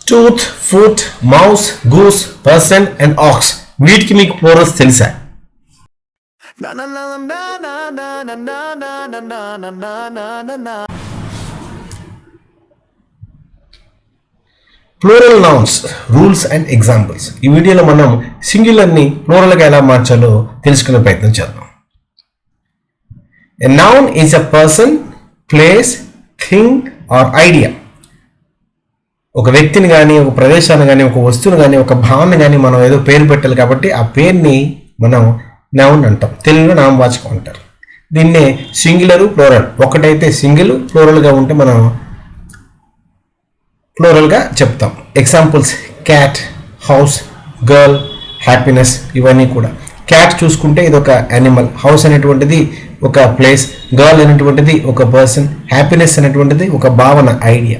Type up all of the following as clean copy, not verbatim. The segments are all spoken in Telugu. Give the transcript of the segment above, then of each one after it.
Tooth, foot, mouse, goose, person and ox. వీటికి మీకు ప్లూరల్స్ తెలుసా? Plural nouns, rules and examples. ఈ వీడియోలో మనం సింగులర్ని ప్లూరల్గా ఎలా మార్చాలో తెలుసుకునే ప్రయత్నం చేద్దాం. A noun is a person, place, thing or idea. ఒక వ్యక్తిని కానీ, ఒక ప్రదేశాన్ని కానీ, ఒక వస్తువుని కానీ, ఒక భావన కానీ మనం ఏదో పేరు పెట్టాలి కాబట్టి ఆ పేరుని మనం నౌన్ అంటాం. తెలుగులో నామవాచకం అంటారు. దీన్నే సింగులరు, ప్లూరల్. ఒకటైతే సింగిల్, ప్లూరల్గా ఉంటే మనం ప్లూరల్గా చెప్తాం. Examples cat, house, girl, happiness. ఇవన్నీ కూడా క్యాట్ చూసుకుంటే ఇది ఒక యానిమల్, హౌస్ అనేటువంటిది ఒక ప్లేస్, గర్ల్ అనేటువంటిది ఒక పర్సన్, హ్యాపీనెస్ అనేటువంటిది ఒక భావన, idea.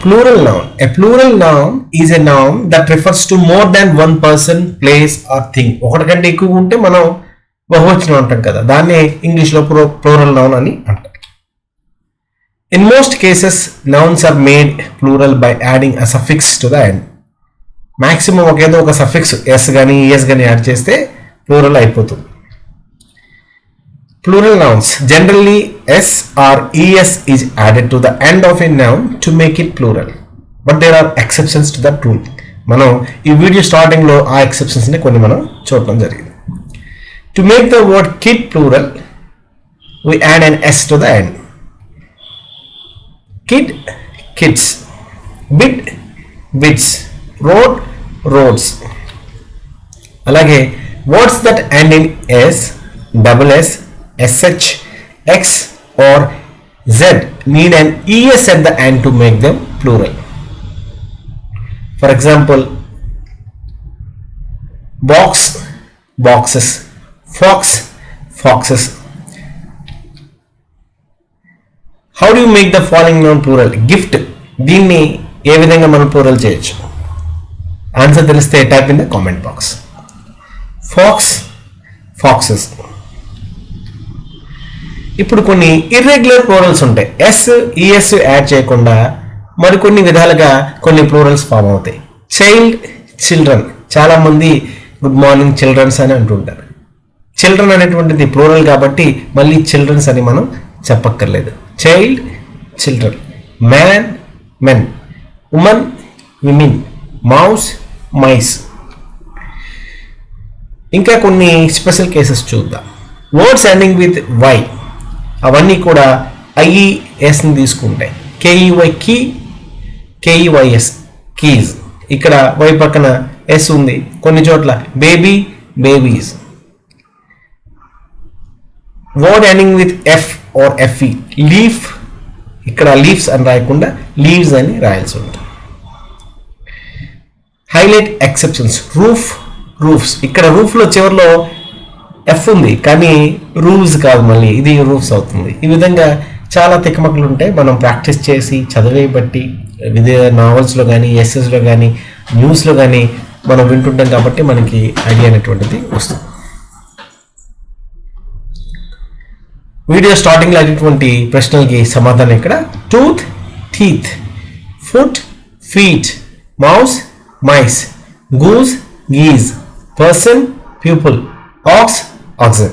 Plural noun. A plural noun is a noun that refers to more than one person, place or thing. ఒకటి కంటే ఎక్కువ ఉంటే మనం బహువచనం అంటాం కదా, దాన్ని ఇంగ్లీష్లో ప్లూరల్ నౌన్ అని అంటాం. In most cases, nouns are made plural by adding a suffix to the end. Maximum ఒకేదో ఒక సఫిక్స్ ఎస్ కానీ ఈఎస్ కానీ యాడ్ చేస్తే ప్లూరల్ అయిపోతుంది. Plural nouns. Generally, S or ES is added to the end of a noun to make it plural. But there are exceptions to that rule. మనం ఈ వీడియో స్టార్టింగ్లో ఆ ఎక్సెప్షన్స్ని కొన్ని మనం చూడటం జరిగింది. To make the word kid plural, we add an S to the end. Kid, kids. Bid, bids. Road, roads. అలాగే words that end in S, double S, SH, X or Z need an ES at the end to make them plural. For example, box, boxes, fox, foxes. How do you make the following noun plural? Gift. దీన్ని ఏ విధంగా మనం ప్లూరల్ చేయొచ్చు? ఆన్సర్ తెలిస్తే type in the comment box. Fox, foxes. ఇప్పుడు కొన్ని ఇర్రెగ్యులర్ ప్లూరల్స్ ఉంటాయి. ఎస్, ఈఎస్ యాడ్ చేయకుండా మరికొన్ని విధాలుగా కొన్ని ప్లూరల్స్ ఫామ్ అవుతాయి. Child, children. చాలామంది గుడ్ మార్నింగ్ చిల్డ్రన్స్ అని అంటుంటారు. చిల్డ్రన్ అనేటువంటిది ప్లూరల్ కాబట్టి మళ్ళీ చిల్డ్రన్స్ అని మనం చెప్పక్కర్లేదు. Child, children. Man, men. Woman, women. Mouse, mice. ఇంకా కొన్ని స్పెషల్ కేసెస్ చూద్దాం. వర్డ్స్ ఎండింగ్ విత్ వై, అవన్నీ కూడా ఐఈఎస్ని తీసుకుంటాయి. K E Y key, K E Y S keys. ఇక్కడ వై పక్కన ఎస్ ఉంది. కొన్ని చోట్ల baby, babies. Word ending with F or FE, leaf. ఇక్కడ లీవ్స్ అని రాయకుండా లీవ్స్ అని రాయాల్సి ఉంటుంది. Highlight exceptions. Roof, roofs. ఇక్కడ రూఫ్లో చివరిలో ఎఫ్ ఉంది కానీ రూల్స్ కాదు, మళ్ళీ ఇది రూఫ్స్ అవుతుంది. ఈ విధంగా చాలా తిక్కమక్కలు ఉంటాయి. మనం ప్రాక్టీస్ చేసి చదివే బట్టి వివిధ నావల్స్లో కానీ, ఎస్ఎస్లో కానీ, న్యూస్లో కానీ మనం వింటుంటాం కాబట్టి మనకి ఐడియా అనేటువంటిది వస్తుంది. వీడియో స్టార్టింగ్లో అడిగినటువంటి ప్రశ్నలకి సమాధానం ఇక్కడ. Tooth, teeth. Foot, feet. Mouse, mice. Goose, geese. Person, people. Ox, oxen.